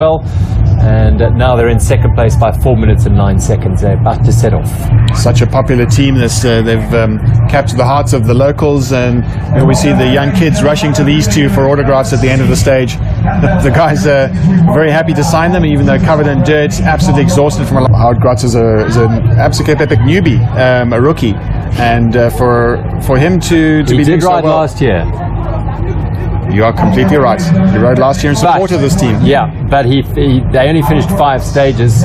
well, and now they're in second place by 4 minutes and 9 seconds. They're about to set off. Such a popular team. This they've captured the hearts of the locals, and we see the young kids rushing to these two for autographs at the end of the stage. The guys are very happy to sign them, even though covered in dirt, absolutely exhausted from a lot. Howard Grotz is an absolute epic newbie, a rookie, and for him to be doing so well. He did ride last year. You are completely right. He rode last year in support of this team. Yeah, but they only finished 5 stages.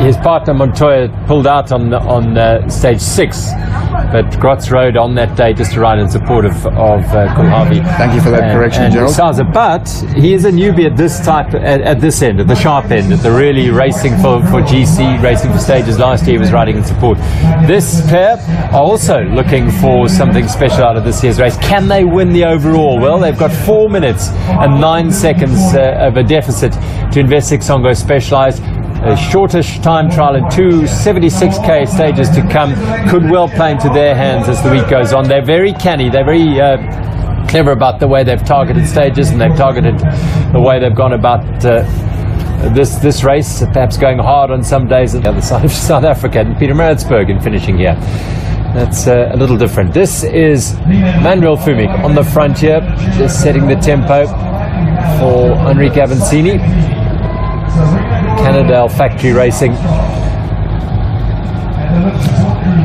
His partner Montoya pulled out on stage 6, but Grotz rode on that day just to ride in support of Kuhlhavy. Thank you for that correction, Gerald. But he is a newbie at this at this end, at the sharp end, at the really racing for GC, racing for stages. Last year he was riding in support. This pair are also looking for something special out of this year's race. Can they win the overall? Well, they've got 4 minutes and 9 seconds of a deficit to Investec Songo Specialized. A shortish time trial and 2 76k stages to come could well play into their hands as the week goes on. They're very canny, they're very clever about the way they've targeted stages, and they've targeted the way they've gone about this race, perhaps going hard on some days at the other side of South Africa, and Peter Maritzburg in finishing here. That's a little different. This is Manuel Fumik on the front here, just setting the tempo for Enrique Avancini. Cannondale Factory Racing.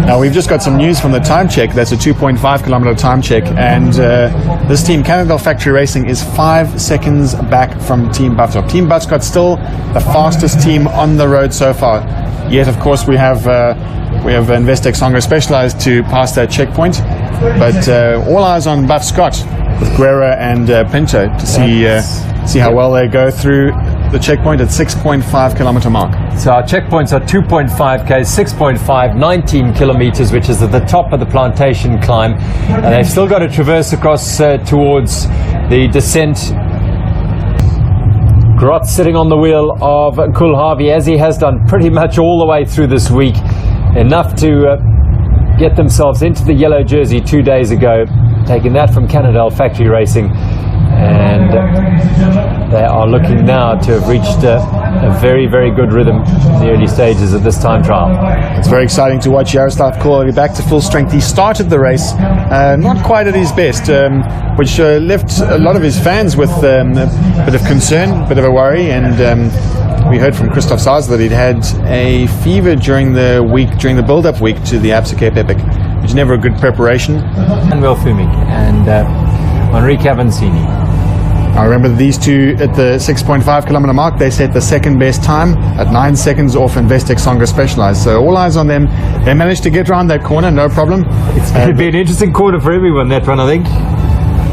Now we've just got some news from the time check. That's a 2.5 kilometer time check, and this team, Cannondale Factory Racing, is 5 seconds back from Team Buffscott. Team Buffscott still the fastest team on the road so far. Yet, of course, we have Investec Songo Specialized to pass that checkpoint, but all eyes on Buffscott with Guerra and Pinto to see how well they go through the checkpoint at 6.5 kilometer mark. So our checkpoints are 2.5k, 6.5, 19 kilometers, which is at the top of the plantation climb, and they've still got to traverse across towards the descent. Grotz sitting on the wheel of Kuhlhavy, as he has done pretty much all the way through this week, enough to get themselves into the yellow jersey 2 days ago, taking that from Cannondale Factory Racing, and they are looking now to have reached a very, very good rhythm in the early stages of this time trial. It's very exciting to watch Jaroslav Kuhlhavy back to full strength. He started the race not quite at his best, which left a lot of his fans with a bit of concern, a bit of a worry, and we heard from Christoph Saaz that he'd had a fever during the build-up week to the Absa Cape Epic, which is never a good preparation. Manuel Fumik and Enrique Avancini. I remember these two at the 6.5 kilometer mark. They set the second best time at 9 seconds off Investec Songo Specialized. So all eyes on them. They managed to get around that corner, no problem. It's going to be an interesting corner for everyone, that one, I think.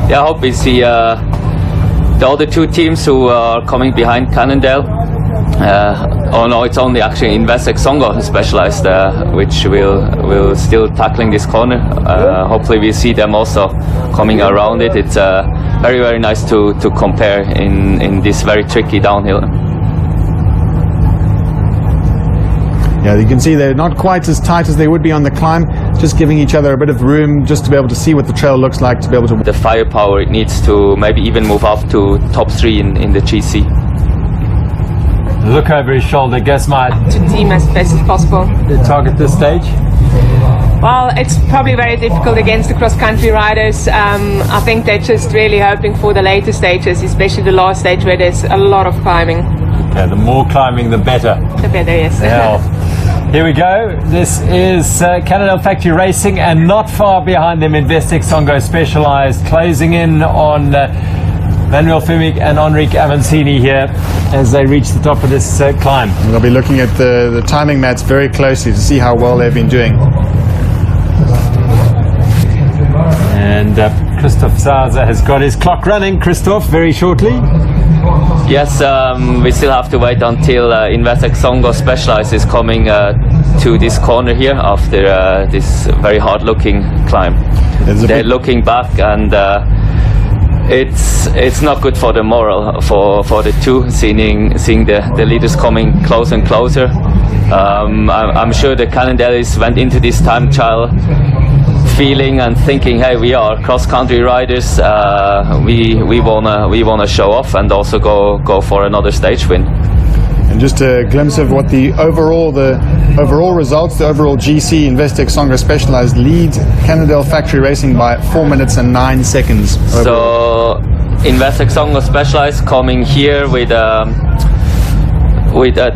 Yeah, I hope we see the other 2 teams who are coming behind Cannondale. Oh no, it's only actually Investec Songo Specialized, which will still tackling this corner. Hopefully we see them also coming around it. It's very, very nice to compare in this very tricky downhill. Yeah, you can see they're not quite as tight as they would be on the climb, just giving each other a bit of room just to be able to see what the trail looks like, to be able to... The firepower it needs to maybe even move up to top 3 in the GC. Look over his shoulder, Gasmai. To team as best as possible. The target this stage? Well, it's probably very difficult against the cross-country riders. I think they're just really hoping for the later stages, especially the last stage where there's a lot of climbing. Okay, the more climbing, the better. The better, yes. Yeah. Here we go. This is Cannondale Factory Racing, and not far behind them, Investec Songo Specialized, closing in on Manuel Fumik and Enrique Avancini here as they reach the top of this climb. We'll be looking at the timing mats very closely to see how well they've been doing. And Christoph Saaz has got his clock running. Christoph, very shortly. Yes, we still have to wait until Investec Songo Specialized is coming to this corner here after this very hard-looking climb. They're looking back, and it's not good for the moral for the 2, seeing the leaders coming closer and closer. I'm sure the Cannondales went into this time trial feeling and thinking, hey, we are cross-country riders. We wanna show off and also go for another stage win. And just a glimpse of what the overall results, the overall GC Investec Songa Specialized lead Cannondale Factory Racing by 4 minutes and 9 seconds. Overall. So Investec Songa Specialized coming here with a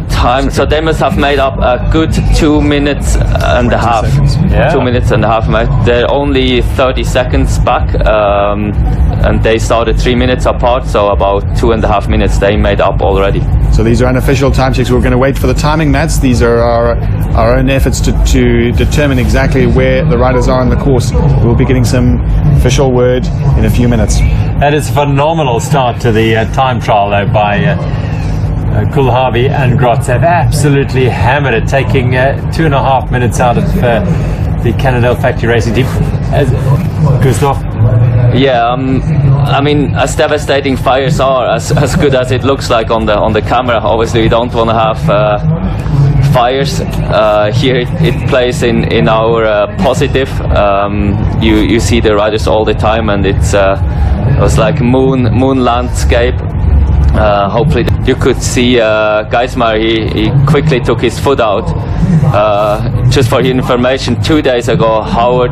time, so they must have made up a good 2 minutes and a half. Yeah. 2 minutes and a half. They're only 30 seconds back, and they started 3 minutes apart, so about 2.5 minutes they made up already. So these are unofficial time checks. We're going to wait for the timing mats. These are our own efforts to determine exactly where the riders are on the course. We'll be getting some official word in a few minutes. That is a phenomenal start to the time trial though by Kuhlhavy and Grotz. Have absolutely hammered it, taking 2.5 minutes out of the Cannondale Factory Racing team. Gustav? Yeah, I mean, as devastating fires are, as good as it looks like on the camera, obviously we don't want to have fires. Here it plays in our positive. You see the riders all the time, and it was like moon landscape. Hopefully you could see Geismar, he quickly took his foot out. Just for your information, 2 days ago Howard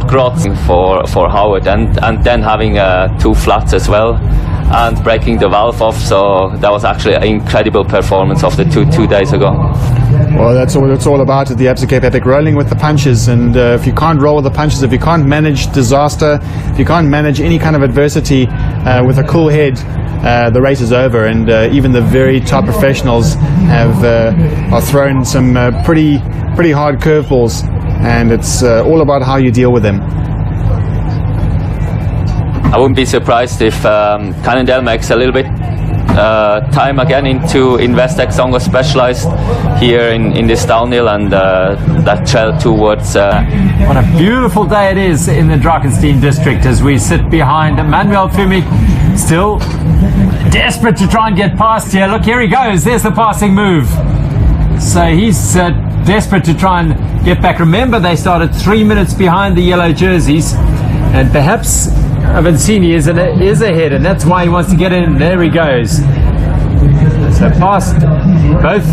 Grotz for Howard, and then having 2 flats as well and breaking the valve off, so that was actually an incredible performance of the two days ago. Well, that's all it's all about at the Absa Cape Epic, rolling with the punches. And if you can't roll with the punches, if you can't manage disaster, if you can't manage any kind of adversity with a cool head, the race is over. And even the very top professionals are thrown some pretty hard curveballs, and it's all about how you deal with them. I wouldn't be surprised if Cannondale makes a little bit time again into Investec Songa Specialized here in this downhill, and that trail towards. What a beautiful day it is in the Drakenstein district as we sit behind Manuel Fumik, still desperate to try and get past here. Look, here he goes. There's the passing move. So he's desperate to try and get back. Remember, they started 3 minutes behind the yellow jerseys, and perhaps Avancini is ahead, and that's why he wants to get in. There he goes. So past both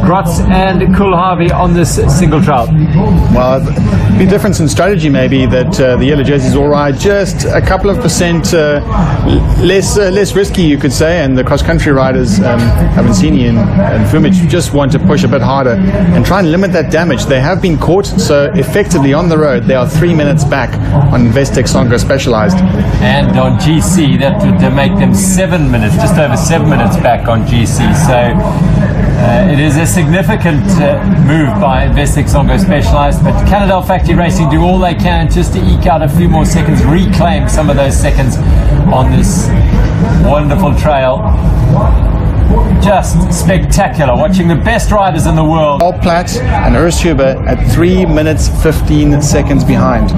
Grotz and Kuhlhavy on this single trial. Well, the difference in strategy may be that the yellow jerseys will ride just a couple of percent less risky, you could say, and the cross-country riders, Avancini and Fumic, just want to push a bit harder and try and limit that damage. They have been caught, so effectively on the road they are 3 minutes back on Investec Songa Specialized. And on GC, that would make them 7 minutes, just over 7 minutes back on GC. So it is a significant move by Investec Songa Specialized, but Cannondale Factory Racing do all they can just to eke out a few more seconds, reclaim some of those seconds on this wonderful trail. Just spectacular, watching the best riders in the world. Paul Platt and Urs Huber at 3 minutes 15 seconds behind.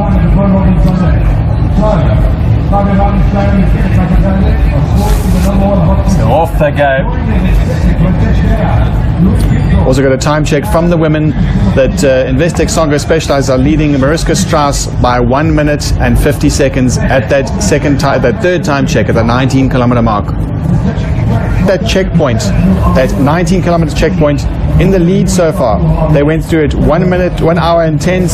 So off they go. Also got a time check from the women that Investec Songa Specialized are leading Mariska Strauss by 1 minute and 50 seconds at that third time check at the 19-kilometer mark. That checkpoint, that 19-kilometer checkpoint, in the lead so far. They went through it 1 hour and 10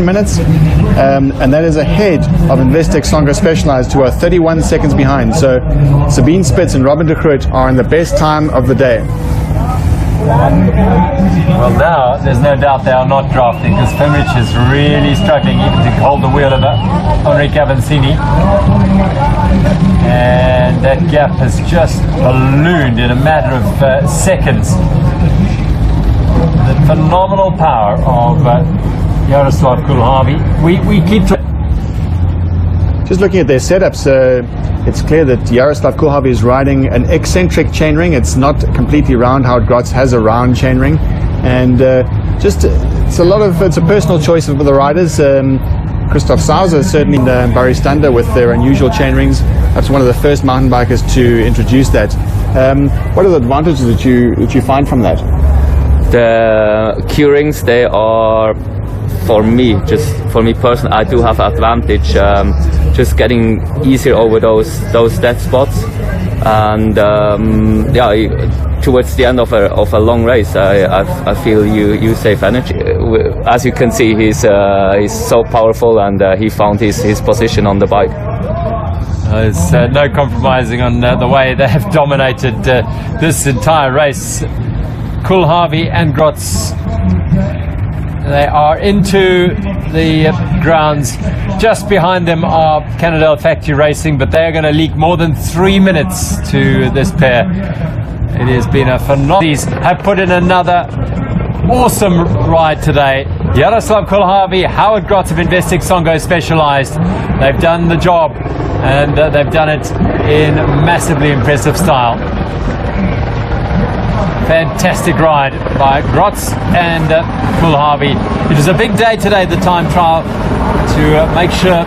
minutes, and that is ahead of Investec Songa Specialized, who are 31 seconds behind. So Sabine Spitz and Robin de Groot are in the best time of the day. Well, now there's no doubt they are not drafting, because Fumich is really struggling even to hold the wheel of Enrique Avancini. And that gap has just ballooned in a matter of seconds. The phenomenal power of Jaroslav Kuhlhavy. We keep just looking at their setups, it's clear that Jaroslav Kuhlhavy is riding an eccentric chainring. It's not completely round. Howard Grotz has a round chainring, and it's a personal choice for the riders. Christoph Sauser certainly in Barry Stander with their unusual chainrings. That's one of the first mountain bikers to introduce that. What are the advantages that you find from that? The Q rings, they are for me personally, I do have advantage, just getting easier over those dead spots, and towards the end of a long race, I feel you save energy. As you can see, he's so powerful, and he found his position on the bike. There's no compromising on the way they have dominated this entire race. Kuhlhavy and Grotz, they are into the grounds. Just behind them are Cannondale Factory Racing, but they're going to leak more than 3 minutes to this pair. It has been a phenomenal. These have put in another awesome ride today. Jaroslav Kuhlhavy, Howard Grotz of Investec Songo Specialized. They've done the job, and they've done it in massively impressive style. Fantastic ride by Grotz and Kuhlhavy. It was a big day today, the time trial, to make sure